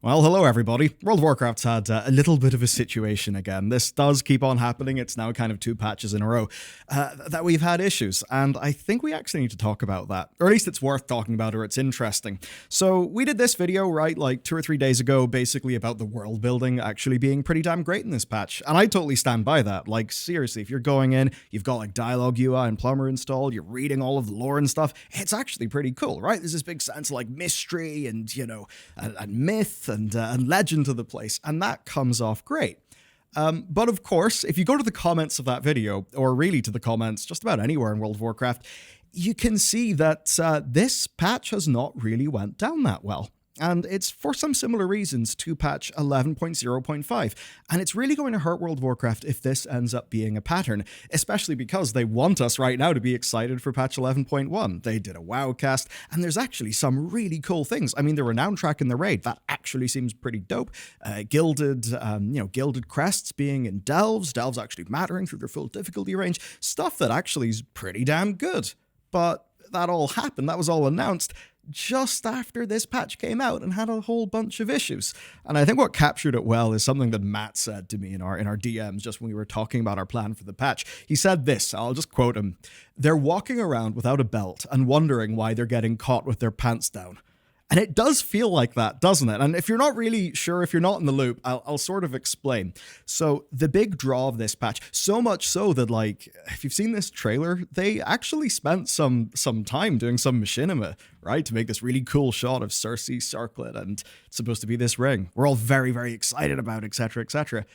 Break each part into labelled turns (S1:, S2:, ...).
S1: Well, hello everybody. World of Warcraft's had a little bit of a situation again. This does keep on happening. It's now kind of two patches in a row that we've had issues, and I think we actually need to talk about that. Or at least it's worth talking about, or it's interesting. So we did this video, right, like 2 or 3 days ago, basically about the world building actually being pretty damn great in this patch, and I totally stand by that. Like, seriously, if you're going in, you've got like Dialogue UI and Plumber installed, you're reading all of the lore and stuff, it's actually pretty cool, right? There's this big sense of like mystery and, you know, and myth and legend to the place, and that comes off great. But of course, if you go to the comments of that video, or really to the comments just about anywhere in World of Warcraft, you can see that this patch has not really went down that well. And it's for some similar reasons to patch 11.0.5. And it's really going to hurt World of Warcraft if this ends up being a pattern, especially because they want us right now to be excited for patch 11.1. They did a WoWcast, and there's actually some really cool things. I mean, the Renown track in the raid, that actually seems pretty dope. Gilded crests being in delves actually mattering through their full difficulty range, stuff that actually is pretty damn good. But that all happened, that was all announced just after this patch came out and had a whole bunch of issues. And I think what captured it well is something that Matt said to me in our DMs just when we were talking about our plan for the patch. He said this, I'll just quote him: "They're walking around without a belt and wondering why they're getting caught with their pants down." And it does feel like that, doesn't it? And if you're not really sure, if you're not in the loop, I'll sort of explain. So the big draw of this patch, so much so that, like, if you've seen this trailer, they actually spent some time doing some machinima, right, to make this really cool shot of Cersei, circlet, and it's supposed to be this ring. We're all very, very excited about, etc., etc.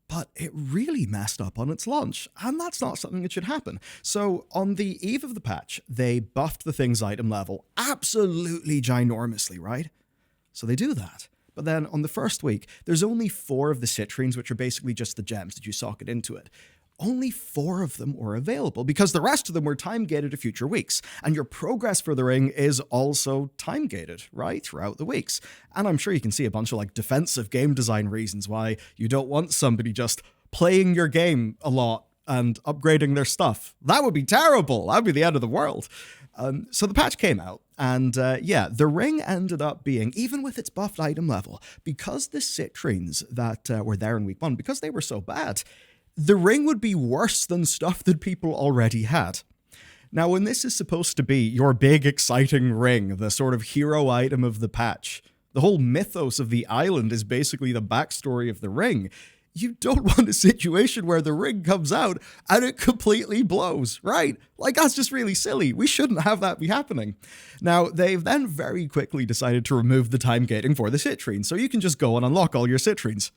S1: But it really messed up on its launch, and that's not something that should happen. So on the eve of the patch, they buffed the thing's item level absolutely ginormously, right? So they do that. But then on the first week, there's only 4 of the citrines, which are basically just the gems that you socket into it. Only 4 of them were available because the rest of them were time-gated to future weeks. And your progress for the ring is also time-gated, right, throughout the weeks. And I'm sure you can see a bunch of like defensive game design reasons why you don't want somebody just playing your game a lot and upgrading their stuff. That would be terrible. That would be the end of the world. So the patch came out, and the ring ended up being, even with its buffed item level, because the citrines that were there in week 1, because they were so bad, the ring would be worse than stuff that people already had. Now, when this is supposed to be your big, exciting ring, the sort of hero item of the patch, the whole mythos of the island is basically the backstory of the ring, you don't want a situation where the ring comes out and it completely blows, right? Like, that's just really silly. We shouldn't have that be happening. Now, they've then very quickly decided to remove the time gating for the citrines, so you can just go and unlock all your citrines.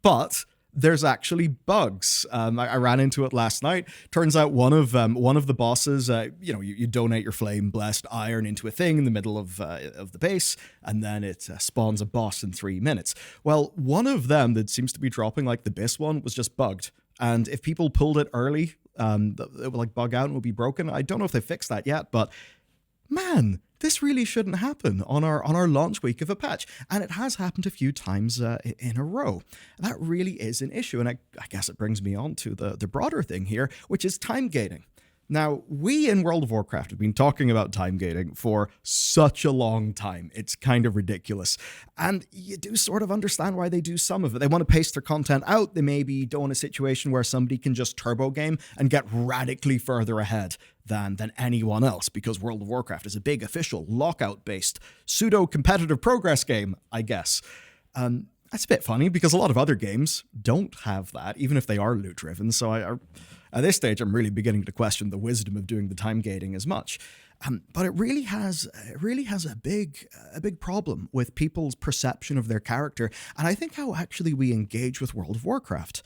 S1: But there's actually bugs. I ran into it last night. Turns out one of the bosses, you donate your flame blessed iron into a thing in the middle of the base, and then it spawns a boss in 3 minutes. Well, one of them that seems to be dropping, like the Biss one, was just bugged. And if people pulled it early, it would like bug out and would be broken. I don't know if they fixed that yet, but man, this really shouldn't happen on our launch week of a patch, and it has happened a few times in a row. That really is an issue, and I guess it brings me on to the broader thing here, which is time gating. Now, we in World of Warcraft have been talking about time gating for such a long time. It's kind of ridiculous. And you do sort of understand why they do some of it. They want to pace their content out. They maybe don't want a situation where somebody can just turbo game and get radically further ahead than anyone else, because World of Warcraft is a big official lockout-based pseudo-competitive progress game, I guess. That's a bit funny because a lot of other games don't have that, even if they are loot-driven. So at this stage, I'm really beginning to question the wisdom of doing the time gating as much. But it really has a big problem with people's perception of their character, and I think how actually we engage with World of Warcraft.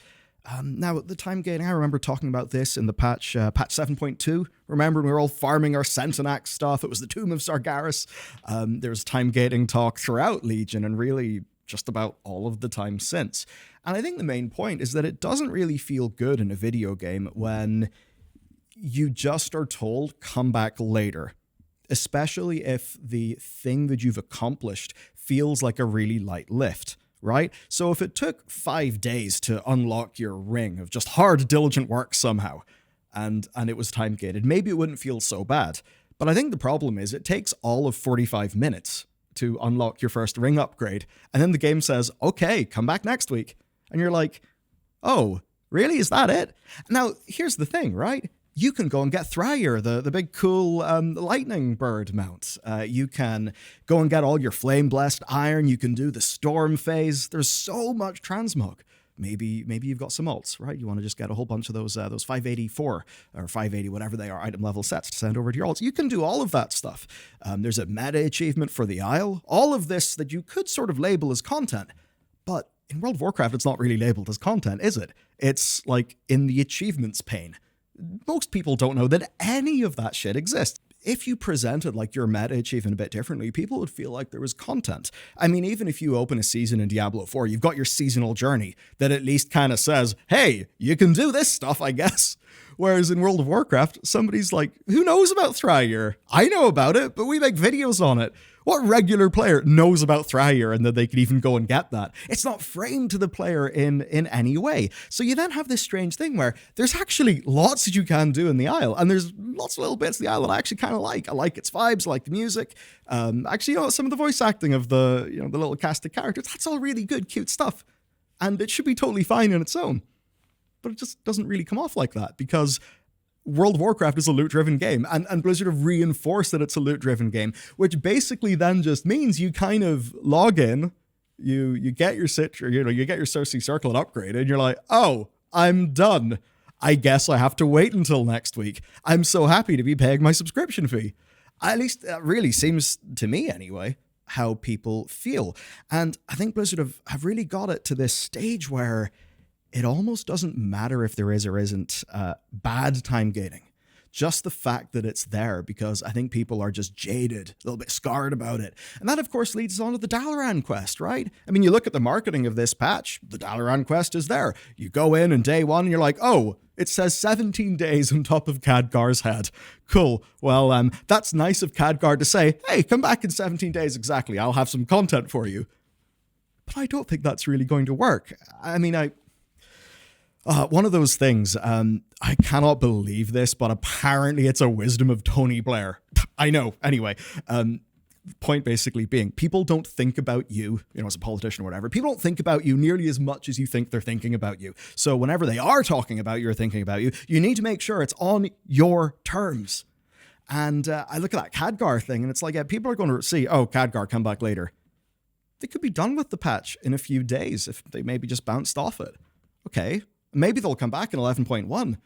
S1: Now, the time gating, I remember talking about this in the patch 7.2. Remember, we were all farming our Centenax stuff. It was the Tomb of Sargeras. There was time gating talk throughout Legion, and really just about all of the time since. And I think the main point is that it doesn't really feel good in a video game when you just are told, come back later, especially if the thing that you've accomplished feels like a really light lift, right? So if it took 5 days to unlock your ring of just hard, diligent work somehow, and it was time gated, maybe it wouldn't feel so bad. But I think the problem is it takes all of 45 minutes to unlock your first ring upgrade. And then the game says, okay, come back next week. And you're like, oh, really? Is that it? Now, here's the thing, right? You can go and get Thryer, the big cool lightning bird mount. You can go and get all your flame blessed iron. You can do the storm phase. There's so much transmog. Maybe you've got some alts, right? You want to just get a whole bunch of those 584 or 580, whatever they are, item level sets to send over to your alts. You can do all of that stuff. There's a meta achievement for the Isle. All of this that you could sort of label as content, but in World of Warcraft, it's not really labeled as content, is it? It's like in the achievements pane. Most people don't know that any of that shit exists. If you presented like your meta achievement a bit differently, people would feel like there was content. I mean, even if you open a season in Diablo 4, you've got your seasonal journey that at least kind of says, hey, you can do this stuff, I guess. Whereas in World of Warcraft, somebody's like, who knows about Thryer? I know about it, but we make videos on it. What regular player knows about Thryer and that they could even go and get that? It's not framed to the player in any way. So you then have this strange thing where there's actually lots that you can do in the Isle, and there's lots of little bits of the Isle that I actually kind of like. I like its vibes, I like the music. Actually, some of the voice acting of the little cast of characters, that's all really good, cute stuff. And it should be totally fine in its own. But it just doesn't really come off like that because World of Warcraft is a loot-driven game, and Blizzard have reinforced that it's a loot-driven game, which basically then just means you kind of log in, you get your you get your Cersei circlet upgrade, and you're like, oh, I'm done. I guess I have to wait until next week. I'm so happy to be paying my subscription fee. At least that really seems, to me anyway, how people feel. And I think Blizzard have really got it to this stage where it almost doesn't matter if there is or isn't bad time gating. Just the fact that it's there, because I think people are just jaded, a little bit scarred about it. And that, of course, leads us on to the Dalaran quest, right? I mean, you look at the marketing of this patch, the Dalaran quest is there. You go in and day one, and you're like, oh, it says 17 days on top of Khadgar's head. Cool. Well, that's nice of Khadgar to say, hey, come back in 17 days exactly. I'll have some content for you. But I don't think that's really going to work. I mean, one of those things, I cannot believe this, but apparently it's a wisdom of Tony Blair. I know. Anyway, point basically being, people don't think about you, as a politician or whatever, people don't think about you nearly as much as you think they're thinking about you. So whenever they are talking about you or thinking about you, you need to make sure it's on your terms. And I look at that Khadgar thing, and it's like, people are going to see, oh, Khadgar, come back later. They could be done with the patch in a few days if they maybe just bounced off it. Okay. Maybe they'll come back in 11.1,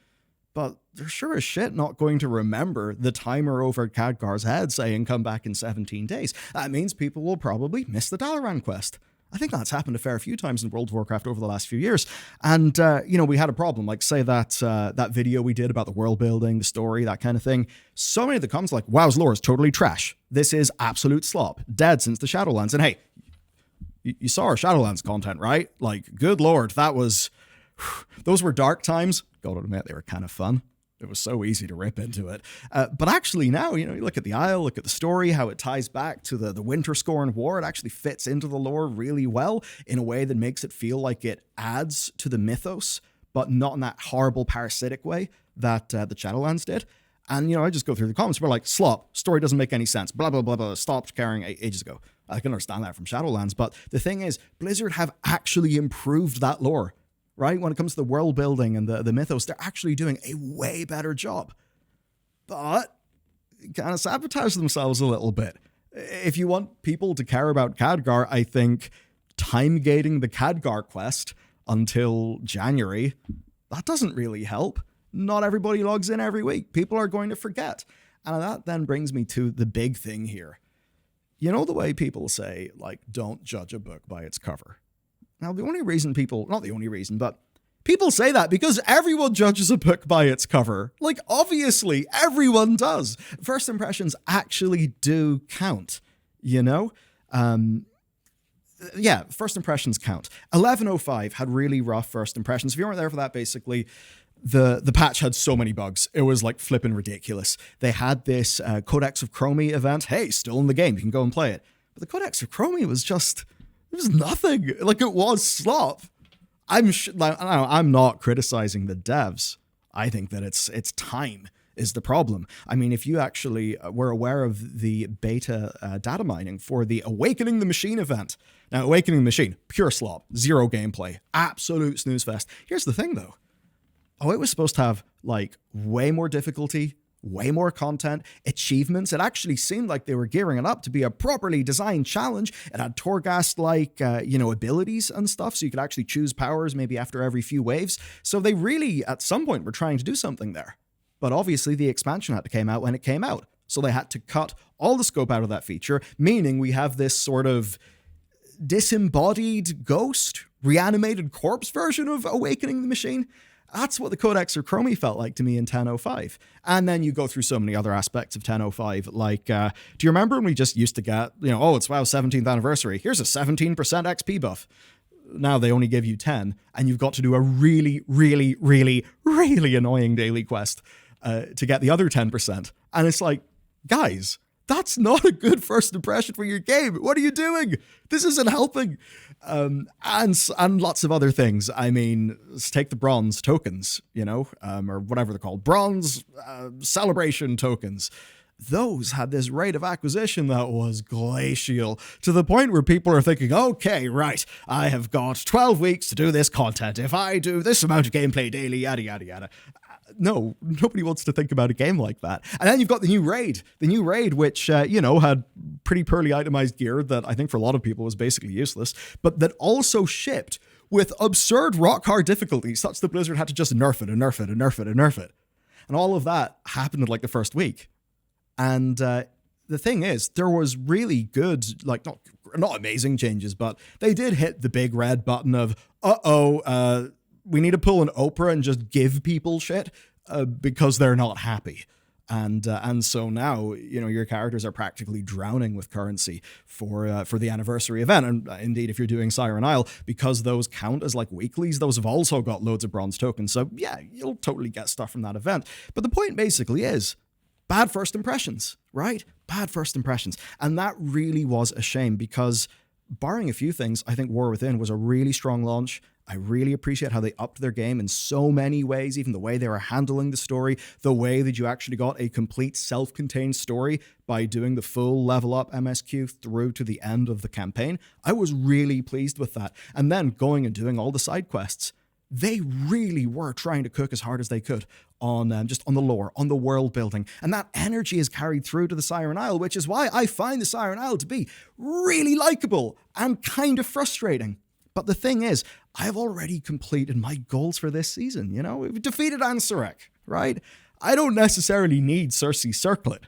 S1: but they're sure as shit not going to remember the timer over Khadgar's head saying come back in 17 days. That means people will probably miss the Dalaran quest. I think that's happened a fair few times in World of Warcraft over the last few years. And, we had a problem, like say that video we did about the world building, the story, that kind of thing. So many of the comments like, WoW's lore is totally trash. This is absolute slop. Dead since the Shadowlands. And hey, you saw our Shadowlands content, right? Like, good Lord, those were dark times. Gotta admit, they were kind of fun. It was so easy to rip into it. But actually now, you look at the Isle, look at the story, how it ties back to the Winterscorn War. It actually fits into the lore really well in a way that makes it feel like it adds to the mythos, but not in that horrible parasitic way that the Shadowlands did. And, I just go through the comments. We're like, slop, story doesn't make any sense, blah, blah, blah, blah, stopped caring ages ago. I can understand that from Shadowlands. But the thing is, Blizzard have actually improved that lore. Right? When it comes to the world building and the mythos, they're actually doing a way better job. But kind of sabotage themselves a little bit. If you want people to care about Khadgar, I think time gating the Khadgar quest until January, that doesn't really help. Not everybody logs in every week. People are going to forget. And that then brings me to the big thing here. You know the way people say, like, don't judge a book by its cover. Now, the only reason not the only reason, but people say that because everyone judges a book by its cover. Like, obviously, everyone does. First impressions actually do count, first impressions count. 11.05 had really rough first impressions. If you weren't there for that, basically, the patch had so many bugs. It was like flipping ridiculous. They had this Codex of Chromie event. Hey, still in the game. You can go and play it. But the Codex of Chromie was just... It was nothing. Like, it was slop. I'm not criticizing the devs. I think that it's time. is the problem. I mean, if you actually were aware of the beta data mining for the Awakening the Machine event. Now, Awakening the Machine, pure slop, zero gameplay, absolute snooze fest. Here's the thing, though. Oh, it was supposed to have, like, way more difficulty, way more content, achievements. It actually seemed like they were gearing it up to be a properly designed challenge. It had Torghast-like, abilities and stuff, so you could actually choose powers maybe after every few waves. So they really, at some point, were trying to do something there. But obviously, the expansion had to come out when it came out. So they had to cut all the scope out of that feature, meaning we have this sort of disembodied ghost, reanimated corpse version of Awakening the Machine. That's what the Codex or Chromie felt like to me in 10.05. And then you go through so many other aspects of 10.05. Like, do you remember when we just used to get, it's WoW's 17th anniversary. Here's a 17% XP buff. Now they only give you 10, and you've got to do a really, really, really, really annoying daily quest to get the other 10%. And it's like, guys, that's not a good first impression for your game. What are you doing? This isn't helping. And lots of other things. I mean, let's take the bronze tokens, or whatever they're called. Bronze celebration tokens. Those had this rate of acquisition that was glacial, to the point where people are thinking, okay, right, I have got 12 weeks to do this content. If I do this amount of gameplay daily, yada, yada, yada. No, nobody wants to think about a game like that. And then you've got the new raid, which, had pretty poorly itemized gear that I think for a lot of people was basically useless, but that also shipped with absurd rock hard difficulties, such that Blizzard had to just nerf it and nerf it and nerf it and nerf it. And all of that happened in like the first week. And the thing is, there was really good, like not amazing changes, but they did hit the big red button of, we need to pull an Oprah and just give people shit because they're not happy. And so now, your characters are practically drowning with currency for the anniversary event. And indeed, if you're doing Siren Isle, because those count as like weeklies, those have also got loads of bronze tokens. So yeah, you'll totally get stuff from that event. But the point basically is bad first impressions, right? Bad first impressions. And that really was a shame because barring a few things, I think War Within was a really strong launch. I really appreciate how they upped their game in so many ways, even the way they were handling the story, the way that you actually got a complete self-contained story by doing the full level up MSQ through to the end of the campaign. I was really pleased with that. And then going and doing all the side quests. They really were trying to cook as hard as they could on just on the lore, on the world building. And that energy is carried through to the Siren Isle, which is why I find the Siren Isle to be really likable and kind of frustrating. But the thing is, I've already completed my goals for this season, We've defeated Ansurek, right? I don't necessarily need Cersei's circlet.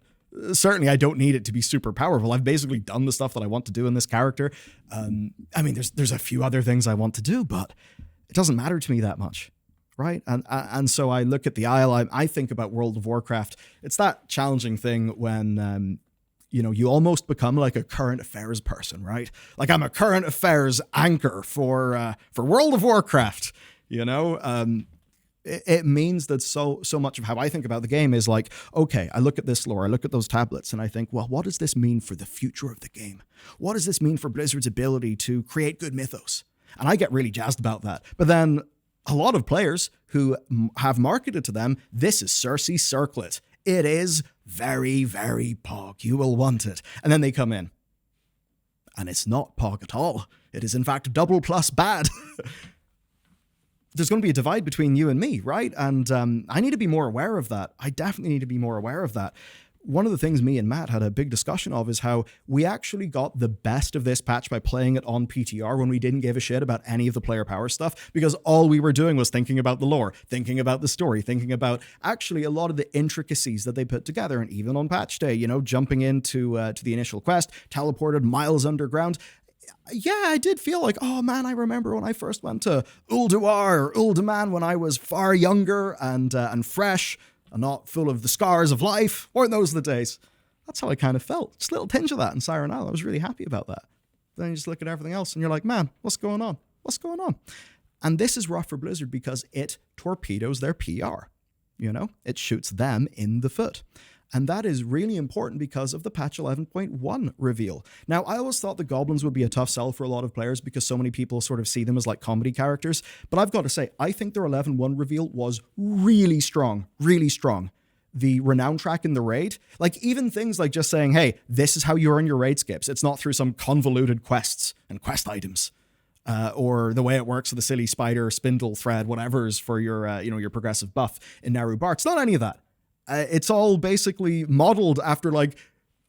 S1: Certainly, I don't need it to be super powerful. I've basically done the stuff that I want to do in this character. There's a few other things I want to do, but it doesn't matter to me that much, right? And so I look at the Isle, I think about World of Warcraft. It's that challenging thing when, you almost become like a current affairs person, right? Like I'm a current affairs anchor for World of Warcraft, It means that so much of how I think about the game is like, okay, I look at this lore, I look at those tablets, and I think, well, what does this mean for the future of the game? What does this mean for Blizzard's ability to create good mythos? And I get really jazzed about that. But then a lot of players who have marketed to them, this is Cersei's circlet. It is very, very pog. You will want it. And then they come in. And it's not pog at all. It is, in fact, double plus bad. There's going to be a divide between you and me, right? And I need to be more aware of that. I definitely need to be more aware of that. One of the things me and Matt had a big discussion of is how we actually got the best of this patch by playing it on PTR when we didn't give a shit about any of the player power stuff, because all we were doing was thinking about the lore, thinking about the story, thinking about actually a lot of the intricacies that they put together. And even on patch day, jumping into to the initial quest, teleported miles underground. Yeah, I did feel like, oh man, I remember when I first went to Ulduar or Uldaman when I was far younger and fresh, and not full of the scars of life. Weren't those the days? That's how I kind of felt. Just a little tinge of that in Siren Isle. I was really happy about that. Then you just look at everything else and you're like, man, what's going on? What's going on? And this is rough for Blizzard because it torpedoes their PR. It shoots them in the foot. And that is really important because of the patch 11.1 reveal. Now, I always thought the goblins would be a tough sell for a lot of players because so many people sort of see them as like comedy characters. But I've got to say, I think their 11.1 reveal was really strong, really strong. the renown track in the raid. Like even things like just saying, hey, this is how you earn your raid skips. It's not through some convoluted quests and quest items. Or the way it works with the silly spider, spindle, thread, whatever's for your, your progressive buff in Naru Bar. It's not any of that. It's all basically modeled after like,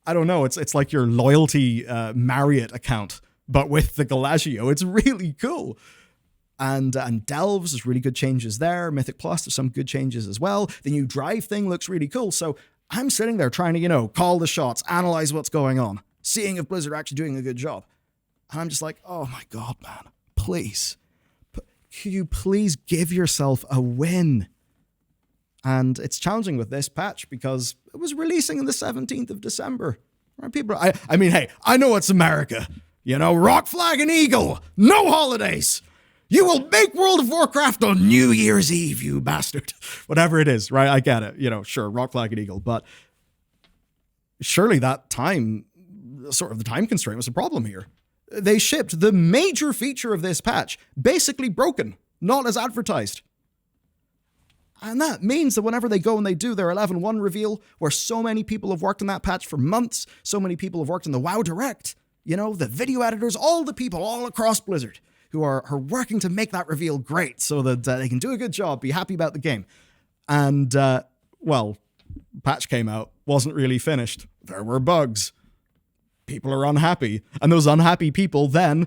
S1: I don't know, it's like your loyalty Marriott account, but with the Galagio. It's really cool. And Delves, there's really good changes there. Mythic Plus, there's some good changes as well. The new drive thing looks really cool. So I'm sitting there trying to, call the shots, analyze what's going on, seeing if Blizzard are actually doing a good job. And I'm just like, oh my God, man, please. Could you please give yourself a win? And it's challenging with this patch because it was releasing on the 17th of December. Right? People, I mean, hey, I know it's America. Rock, flag, and eagle. No holidays. You will make World of Warcraft on New Year's Eve, you bastard. Whatever it is, right? I get it. Sure, rock, flag, and eagle. But surely that time, sort of the time constraint was a problem here. They shipped the major feature of this patch, basically broken, not as advertised. And that means that whenever they go and they do their 11.1 reveal, where so many people have worked on that patch for months, so many people have worked on the WoW Direct, the video editors, all the people all across Blizzard who are working to make that reveal great so that they can do a good job, be happy about the game. And, patch came out, wasn't really finished. There were bugs. People are unhappy, and those unhappy people then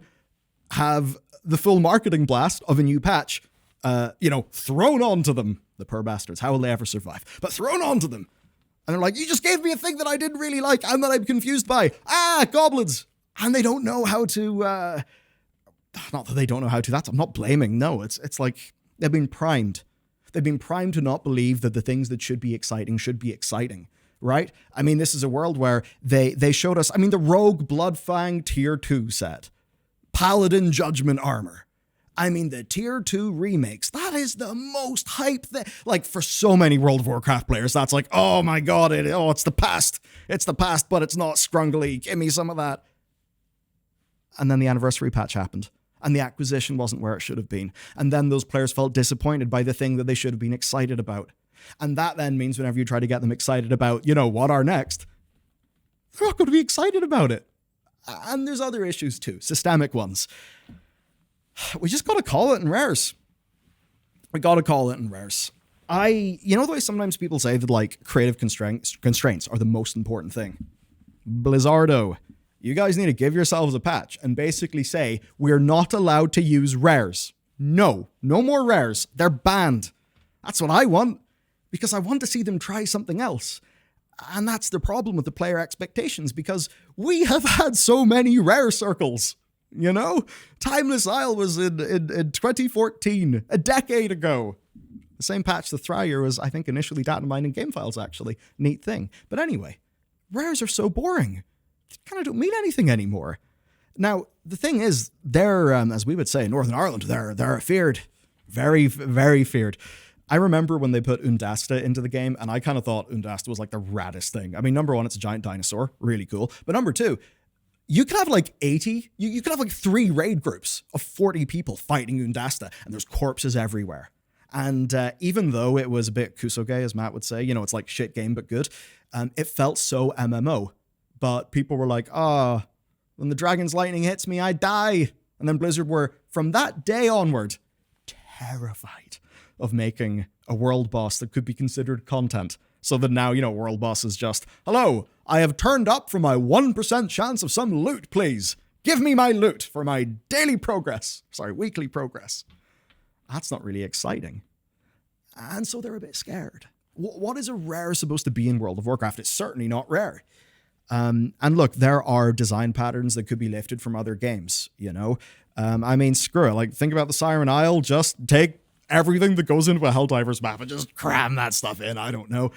S1: have the full marketing blast of a new patch, thrown onto them. The poor bastards, how will they ever survive? But thrown onto them. And they're like, you just gave me a thing that I didn't really like and that I'm confused by. Goblins. And they don't know how to, not that they don't know how to, I'm not blaming, no. It's like they've been primed. They've been primed to not believe that the things that should be exciting. Right? I mean, this is a world where they showed us, the Rogue Bloodfang Tier 2 set, Paladin Judgment Armor. The Tier 2 remakes, that is the most hype thing. Like, for so many World of Warcraft players, that's like, oh my God, it's the past. It's the past, but it's not scrungly. Give me some of that. And then the anniversary patch happened, and the acquisition wasn't where it should have been. And then those players felt disappointed by the thing that they should have been excited about. And that then means whenever you try to get them excited about, what are next, they're not going to be excited about it. And there's other issues too, systemic ones. We just got to call it in rares. We got to call it in rares. The way sometimes people say that like creative constraints are the most important thing. Blizzardo, you guys need to give yourselves a patch and basically say, we're not allowed to use rares. No more rares. They're banned. That's what I want. Because I want to see them try something else. And that's the problem with the player expectations, because we have had so many rare circles. Timeless Isle was in 2014, a decade ago. The same patch, the Thryer, was, I think, initially data mined in game files, actually. Neat thing. But anyway, rares are so boring. They kind of don't mean anything anymore. Now, the thing is, they're, as we would say in Northern Ireland, they're feared. Very, very feared. I remember when they put Undasta into the game, and I kind of thought Undasta was like the raddest thing. Number one, it's a giant dinosaur. Really cool. But number two, you could have like 80, you could have like 3 raid groups of 40 people fighting Undasta, and there's corpses everywhere. And even though it was a bit kusoge, as Matt would say, it's like shit game, but good, it felt so MMO. But people were like, when the dragon's lightning hits me, I die. And then Blizzard were, from that day onward, terrified of making a world boss that could be considered content. So that now, world boss is just, hello, I have turned up for my 1% chance of some loot, please. Give me my loot for my weekly progress. That's not really exciting. And so they're a bit scared. What is a rare supposed to be in World of Warcraft? It's certainly not rare. And look, there are design patterns that could be lifted from other games, screw it. Like, think about the Siren Isle, just take everything that goes into a Helldivers map and just cram that stuff in. I don't know.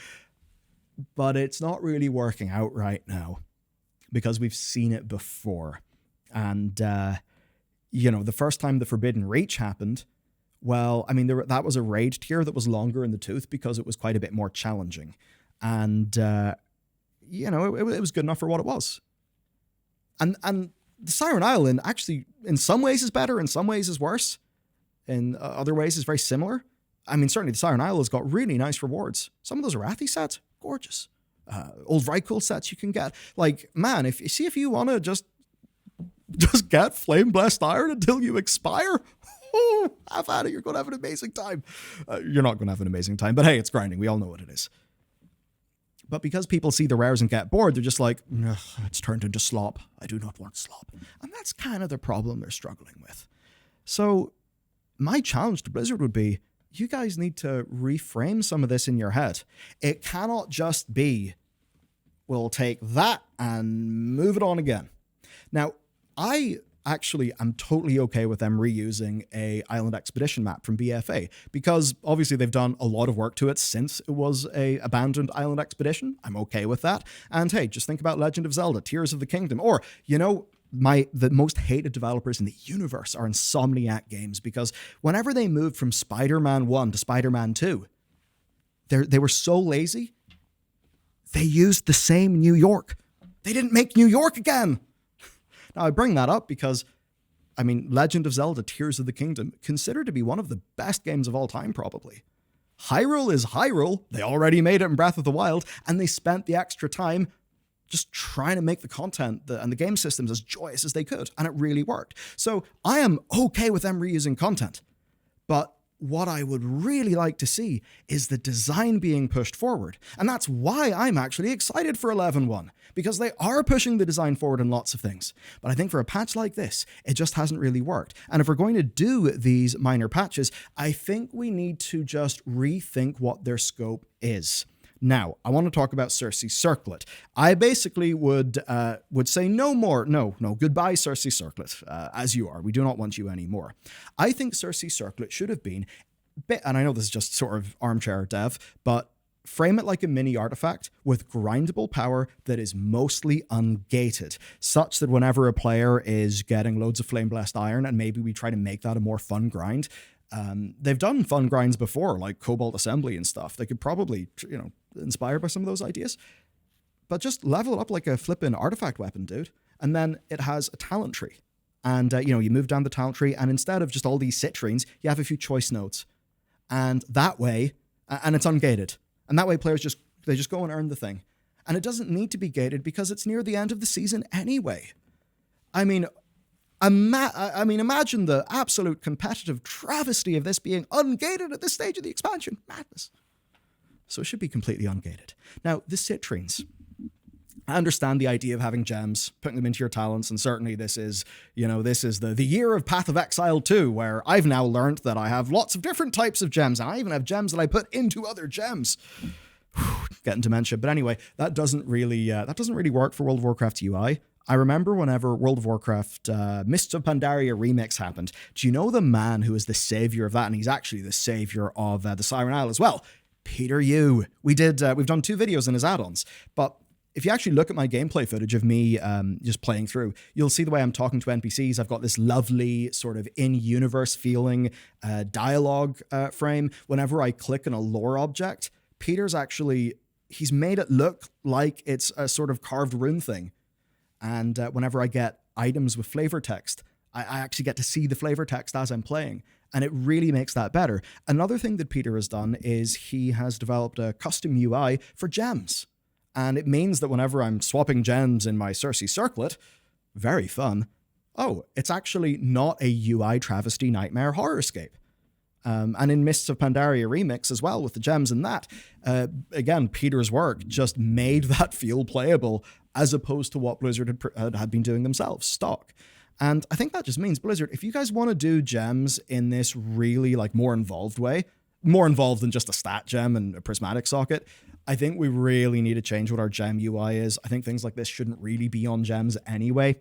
S1: But it's not really working out right now because we've seen it before. And, the first time the Forbidden Reach happened, that was a raid tier that was longer in the tooth because it was quite a bit more challenging. And, it was good enough for what it was. And the Siren Island actually, in some ways is better, in some ways is worse. In other ways is very similar. Certainly the Siren Isle has got really nice rewards. Some of those Arathi sets, gorgeous. Old Vrykul sets you can get. Like, man, if you want to just get Flame Blessed Iron until you expire, have at it. You're going to have an amazing time. You're not going to have an amazing time, but hey, it's grinding. We all know what it is. But because people see the rares and get bored, they're just like, it's turned into slop. I do not want slop. And that's kind of the problem they're struggling with. So my challenge to Blizzard would be, you guys need to reframe some of this in your head. It cannot just be, we'll take that and move it on again. Now, I actually am totally okay with them reusing a Island Expedition map from BFA, because obviously they've done a lot of work to it since it was a abandoned Island Expedition. I'm okay with that. And hey, just think about Legend of Zelda, Tears of the Kingdom, or, the most hated developers in the universe are Insomniac Games, because whenever they moved from Spider-Man 1 to Spider-Man 2, they were so lazy, they used the same New York. They didn't make New York again. Now, I bring that up because, Legend of Zelda, Tears of the Kingdom, considered to be one of the best games of all time, probably. Hyrule is Hyrule. They already made it in Breath of the Wild, and they spent the extra time just trying to make the content and the game systems as joyous as they could, and it really worked. So I am okay with them reusing content, but what I would really like to see is the design being pushed forward. And that's why I'm actually excited for 11.1, because they are pushing the design forward in lots of things. But I think for a patch like this, it just hasn't really worked. And if we're going to do these minor patches, I think we need to just rethink what their scope is. Now, I want to talk about Cersei Circlet. I basically would say no, goodbye Cersei Circlet, as you are. We do not want you anymore. I think Cersei Circlet should have been, and I know this is just sort of armchair dev, but frame it like a mini artifact with grindable power that is mostly ungated, such that whenever a player is getting loads of Flame Blessed Iron, and maybe we try to make that a more fun grind. They've done fun grinds before, like Cobalt Assembly and stuff. They could probably, inspired by some of those ideas, but just level it up like a flippin' artifact weapon, dude. And then it has a talent tree. And, you move down the talent tree, and instead of just all these citrines, you have a few choice nodes. And that way, and it's ungated. And that way players just go and earn the thing. And it doesn't need to be gated because it's near the end of the season anyway. Imagine the absolute competitive travesty of this being ungated at this stage of the expansion. Madness. So it should be completely ungated. Now, the citrines. I understand the idea of having gems, putting them into your talents, and certainly this is the year of Path of Exile 2, where I've now learned that I have lots of different types of gems, and I even have gems that I put into other gems. Getting dementia. But anyway, that doesn't really work for World of Warcraft UI. I remember whenever World of Warcraft Mists of Pandaria Remix happened. Do you know the man who is the savior of that? And he's actually the savior of the Siren Isle as well. Peter Yu. We've done 2 videos in his add-ons, but if you actually look at my gameplay footage of me just playing through, you'll see the way I'm talking to NPCs. I've got this lovely sort of in-universe feeling dialogue frame. Whenever I click on a lore object, Peter's he's made it look like it's a sort of carved rune thing. And whenever I get items with flavor text, I actually get to see the flavor text as I'm playing. And it really makes that better. Another thing that Peter has done is he has developed a custom UI for gems. And it means that whenever I'm swapping gems in my Cersei Circlet, very fun, it's actually not a UI travesty nightmare horrorscape. And in Mists of Pandaria Remix as well, with the gems and that, again, Peter's work just made that feel playable as opposed to what Blizzard had been doing themselves, stock. And I think that just means, Blizzard, if you guys want to do gems in this really more involved way, more involved than just a stat gem and a prismatic socket, I think we really need to change what our gem UI is. I think things like this shouldn't really be on gems anyway.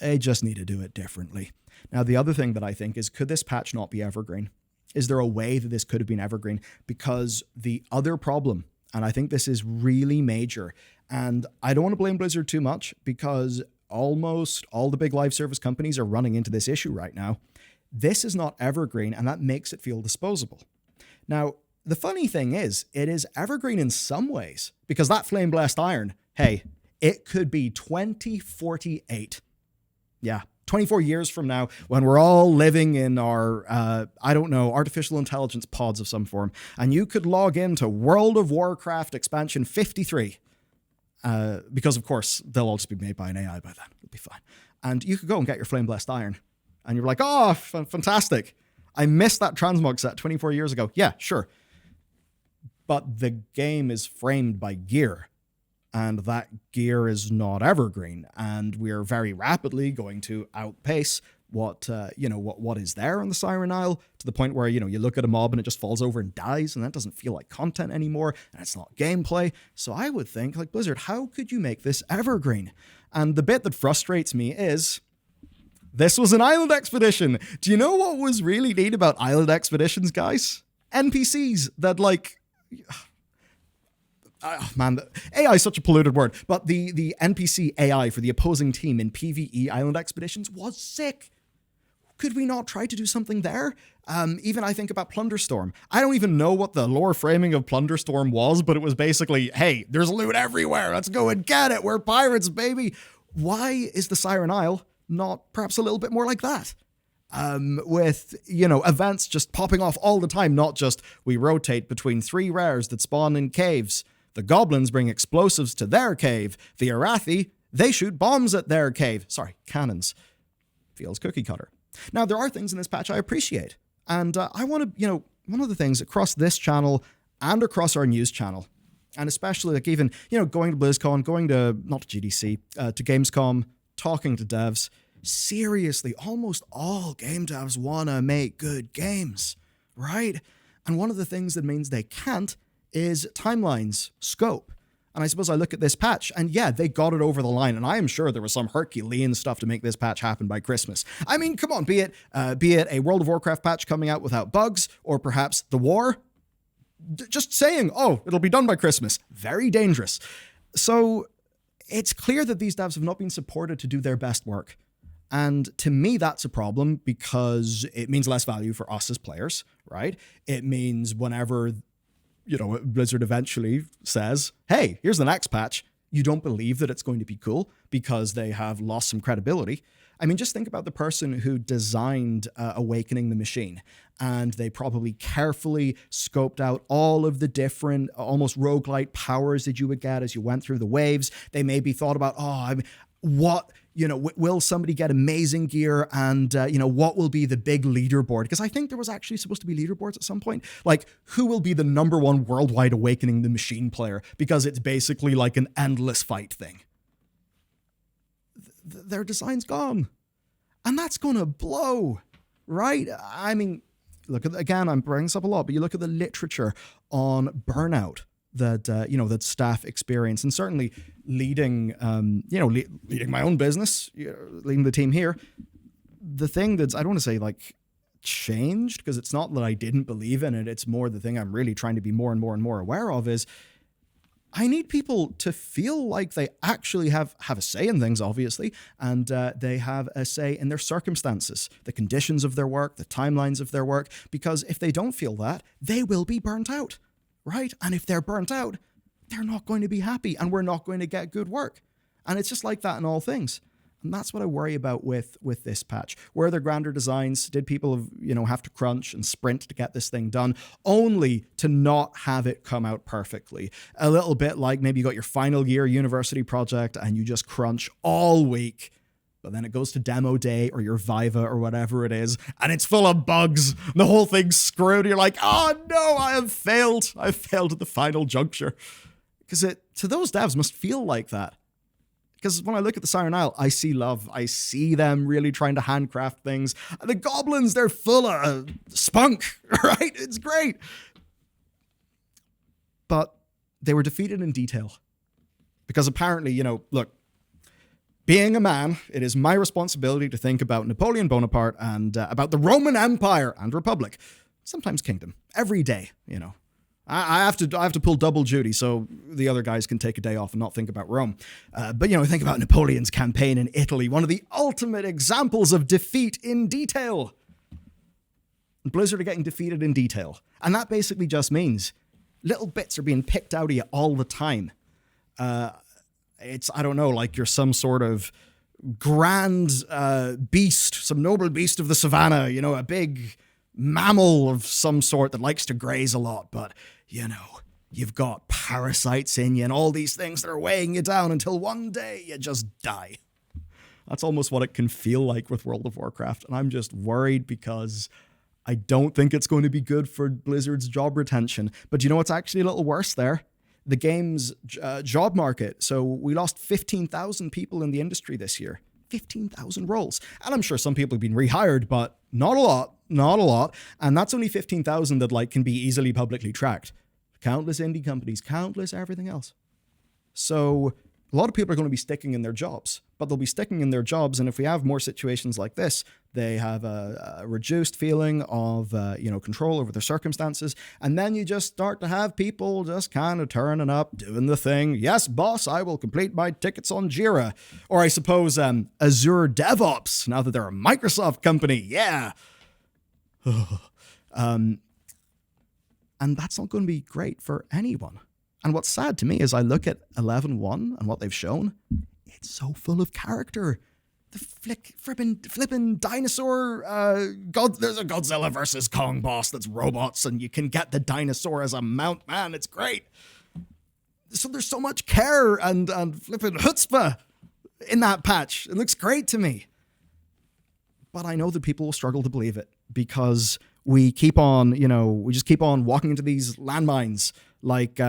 S1: They just need to do it differently. Now, the other thing that I think is, could this patch not be evergreen? Is there a way that this could have been evergreen? Because the other problem, and I think this is really major, and I don't want to blame Blizzard too much because almost all the big live service companies are running into this issue right now. This is not evergreen, and that makes it feel disposable. Now, the funny thing is, it is evergreen in some ways, because that Flame Blessed Iron, hey, it could be 2048. Yeah, 24 years from now, when we're all living in our, artificial intelligence pods of some form, and you could log into World of Warcraft expansion 53, because of course they'll all just be made by an AI by then. It'll be fine. And you could go and get your Flame Blessed Iron. And you're like, oh, fantastic. I missed that transmog set 24 years ago. Yeah, sure. But the game is framed by gear. And that gear is not evergreen. And we're very rapidly going to outpace what is there on the Siren Isle, to the point where, you look at a mob and it just falls over and dies, and that doesn't feel like content anymore, and it's not gameplay. So I would think, like, Blizzard, how could you make this evergreen? And the bit that frustrates me is, this was an island expedition. Do you know what was really neat about island expeditions, guys? NPCs that, like... man, AI is such a polluted word, but the NPC AI for the opposing team in PvE island expeditions was sick. Could we not try to do something there? Even I think about Plunderstorm. I don't even know what the lore framing of Plunderstorm was, but it was basically, hey, there's loot everywhere. Let's go and get it. We're pirates, baby. Why is the Siren Isle not perhaps a little bit more like that? With, events just popping off all the time, not just we rotate between 3 rares that spawn in caves. The goblins bring explosives to their cave. The Arathi, they shoot bombs at their cave. Sorry, cannons. Feels cookie cutter. Now, there are things in this patch I appreciate. And I want to, one of the things across this channel and across our news channel, and especially like even, going to BlizzCon, going to, not to GDC, to Gamescom, talking to devs, seriously, almost all game devs want to make good games, right? And one of the things that means they can't is timelines, scope. And I suppose I look at this patch, and yeah, they got it over the line, and I am sure there was some Herculean stuff to make this patch happen by Christmas. I mean, come on, be it a World of Warcraft patch coming out without bugs, or perhaps the war, just saying, oh, it'll be done by Christmas. Very dangerous. So it's clear that these devs have not been supported to do their best work. And to me, that's a problem, because it means less value for us as players, right? It means whenever, Blizzard eventually says, hey, here's the next patch, you don't believe that it's going to be cool because they have lost some credibility. I mean, just think about the person who designed Awakening the Machine, and they probably carefully scoped out all of the different, almost roguelite powers that you would get as you went through the waves. They maybe thought about, will somebody get amazing gear, and, what will be the big leaderboard? Because I think there was actually supposed to be leaderboards at some point. Like, who will be the #1 worldwide Awakening the Machine player? Because it's basically like an endless fight thing. Their design's gone. And that's going to blow, right? I mean, I'm bringing this up a lot, but you look at the literature on burnout that staff experience, and certainly leading my own business, leading the team here. The thing that's, I don't want to say like changed, because it's not that I didn't believe in it. It's more the thing I'm really trying to be more and more and more aware of is I need people to feel like they actually have a say in things, obviously, and they have a say in their circumstances, the conditions of their work, the timelines of their work, because if they don't feel that, they will be burnt out. Right? And if they're burnt out, they're not going to be happy, and we're not going to get good work. And it's just like that in all things. And that's what I worry about with this patch. Were there grander designs? Did people have to crunch and sprint to get this thing done, only to not have it come out perfectly? A little bit like maybe you got your final year university project and you just crunch all week, but then it goes to demo day or your Viva or whatever it is, and it's full of bugs. The whole thing's screwed. You're like, oh no, I have failed. I failed at the final juncture. Because it, to those devs, must feel like that. Because when I look at the Siren Isle, I see love. I see them really trying to handcraft things. The goblins, they're full of spunk, right? It's great. But they were defeated in detail. Because apparently, look, being a man, it is my responsibility to think about Napoleon Bonaparte and about the Roman Empire and Republic, sometimes kingdom, every day, I have to pull double duty so the other guys can take a day off and not think about Rome. But think about Napoleon's campaign in Italy, one of the ultimate examples of defeat in detail. Blizzard are getting defeated in detail. And that basically just means little bits are being picked out of you all the time. It's, I don't know, like you're some sort of grand beast, some noble beast of the savannah, a big mammal of some sort that likes to graze a lot, but, you've got parasites in you and all these things that are weighing you down until one day you just die. That's almost what it can feel like with World of Warcraft, and I'm just worried because I don't think it's going to be good for Blizzard's job retention. But you know what's actually a little worse there? The game's job market. So we lost 15,000 people in the industry this year. 15,000 roles. And I'm sure some people have been rehired, but not a lot. And that's only 15,000 that can be easily publicly tracked. Countless indie companies, countless everything else. So a lot of people are going to be sticking in their jobs, but they'll be sticking in their jobs. And if we have more situations like this, they have a reduced feeling of, control over their circumstances. And then you just start to have people just kind of turning up, doing the thing. Yes, boss, I will complete my tickets on Jira. Or I suppose Azure DevOps, now that they're a Microsoft company. Yeah. And that's not going to be great for anyone. And what's sad to me is I look at 11.1 and what they've shown. It's so full of character. The flippin' dinosaur, there's a Godzilla versus Kong boss that's robots, and you can get the dinosaur as a mount. Man, it's great. So there's so much care and flippin' chutzpah in that patch. It looks great to me. But I know that people will struggle to believe it because we keep on, we just keep on walking into these landmines like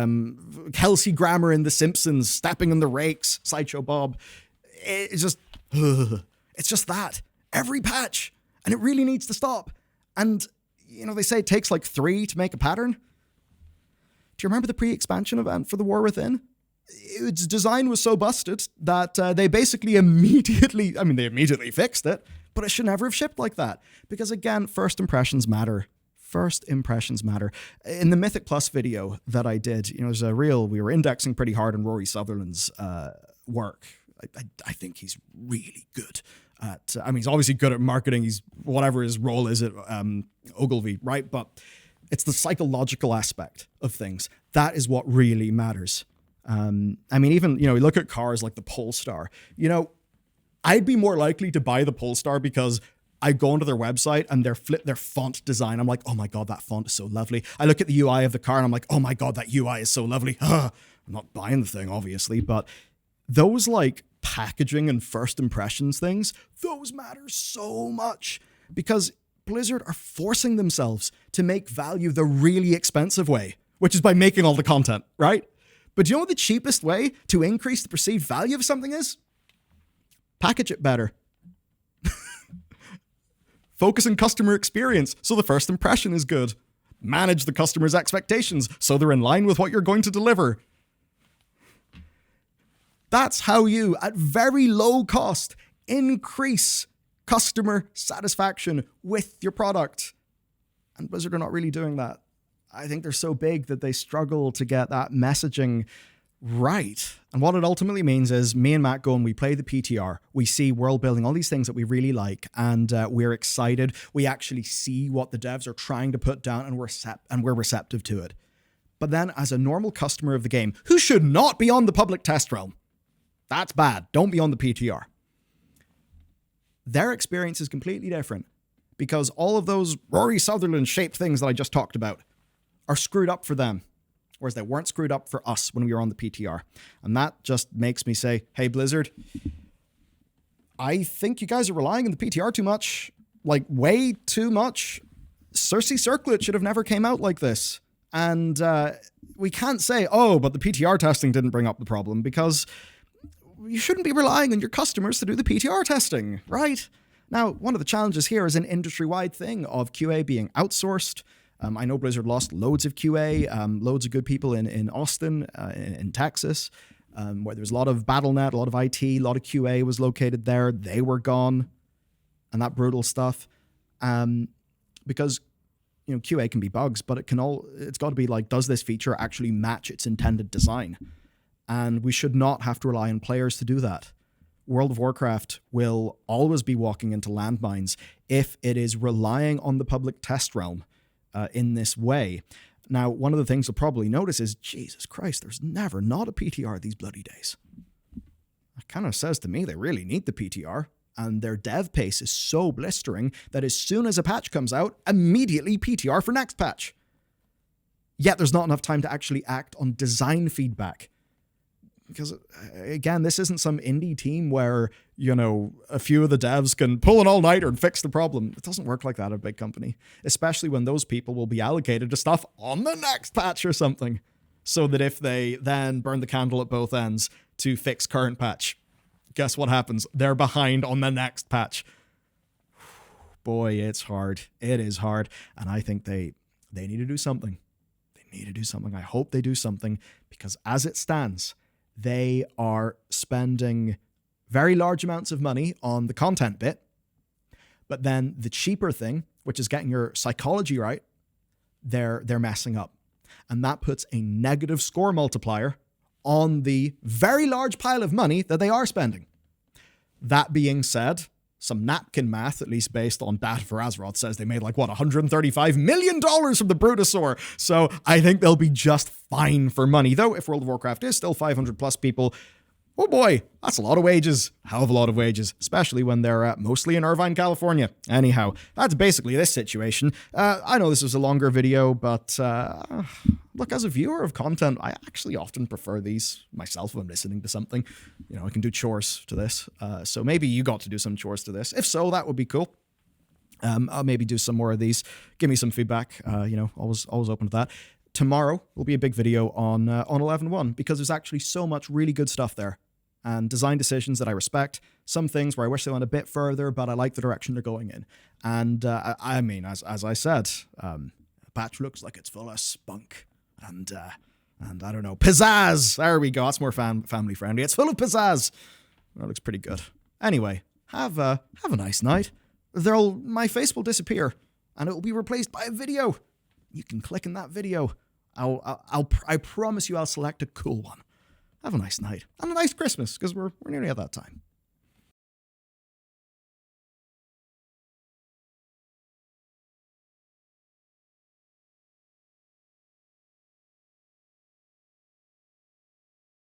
S1: Kelsey Grammer in The Simpsons, stepping on the rakes, Sideshow Bob. It's just that. Every patch. And it really needs to stop. And, they say it takes 3 to make a pattern. Do you remember the pre-expansion event for The War Within? Its design was so busted that they basically immediately fixed it, but it should never have shipped like that. Because again, first impressions matter. First impressions matter. In the Mythic Plus video that I did, we were indexing pretty hard on Rory Sutherland's work. I think he's really good at, he's obviously good at marketing. He's whatever his role is at Ogilvy, right? But it's the psychological aspect of things. That is what really matters. Even, you look at cars like the Polestar, I'd be more likely to buy the Polestar because I go onto their website and their font design. I'm like, oh my God, that font is so lovely. I look at the UI of the car and I'm like, oh my God, that UI is so lovely. I'm not buying the thing, obviously, but those packaging and first impressions things, those matter so much because Blizzard are forcing themselves to make value the really expensive way, which is by making all the content, right? But do you know what the cheapest way to increase the perceived value of something is? Package it better. Focus on customer experience so the first impression is good. Manage the customer's expectations so they're in line with what you're going to deliver. That's how you, at very low cost, increase customer satisfaction with your product. And Blizzard are not really doing that. I think they're so big that they struggle to get that messaging right. And what it ultimately means is me and Matt go and we play the PTR. We see world building, all these things that we really like, and we're excited. We actually see what the devs are trying to put down, and we're receptive to it. But then as a normal customer of the game, who should not be on the public test realm, that's bad. Don't be on the PTR. Their experience is completely different because all of those Rory Sutherland shaped things that I just talked about are screwed up for them, whereas they weren't screwed up for us when we were on the PTR. And that just makes me say, hey, Blizzard, I think you guys are relying on the PTR too much, way too much. Cersei Circlet should have never came out like this. And we can't say, but the PTR testing didn't bring up the problem, because you shouldn't be relying on your customers to do the PTR testing, right? Now, one of the challenges here is an industry-wide thing of QA being outsourced. I know Blizzard lost loads of QA, loads of good people in Austin, in Texas, where there was a lot of BattleNet, a lot of IT, a lot of QA was located there. They were gone, and that brutal stuff. Because QA can be bugs, but it's got to be does this feature actually match its intended design? And we should not have to rely on players to do that. World of Warcraft will always be walking into landmines if it is relying on the public test realm in this way. Now, one of the things you'll probably notice is, Jesus Christ, there's never not a PTR these bloody days. kind of says to me they really need the PTR. And their dev pace is so blistering that as soon as a patch comes out, immediately PTR for next patch. Yet there's not enough time to actually act on design feedback. Because, again, this isn't some indie team where, a few of the devs can pull an all-nighter and fix the problem. It doesn't work like that at a big company, especially when those people will be allocated to stuff on the next patch or something. So that if they then burn the candle at both ends to fix current patch, guess what happens? They're behind on the next patch. Boy, it's hard. It is hard. And I think they need to do something. They need to do something. I hope they do something, because as it stands, they are spending very large amounts of money on the content bit, but then the cheaper thing, which is getting your psychology right, they're messing up. And that puts a negative score multiplier on the very large pile of money that they are spending. That being said, some napkin math, at least based on data for Azeroth, says they made $135 million from the Brutosaur. So I think they'll be just fine for money. Though if World of Warcraft is still 500 plus people, oh boy, that's a lot of wages. Hell of a lot of wages, especially when they're mostly in Irvine, California. Anyhow, that's basically this situation. I know this was a longer video, but look, as a viewer of content, I actually often prefer these myself if I'm listening to something. I can do chores to this. So maybe you got to do some chores to this. If so, that would be cool. I'll maybe do some more of these. Give me some feedback. Always open to that. Tomorrow will be a big video on 11.1 because there's actually so much really good stuff there. And design decisions that I respect. Some things where I wish they went a bit further, but I like the direction they're going in. And I mean, as I said, the patch looks like it's full of spunk and I don't know, pizzazz. There we go. That's more family friendly. It's full of pizzazz. That looks pretty good. Anyway, have a nice night. My face will disappear and it will be replaced by a video. You can click in that video. I promise you I'll select a cool one. Have a nice night and a nice Christmas, because we're nearly at that time.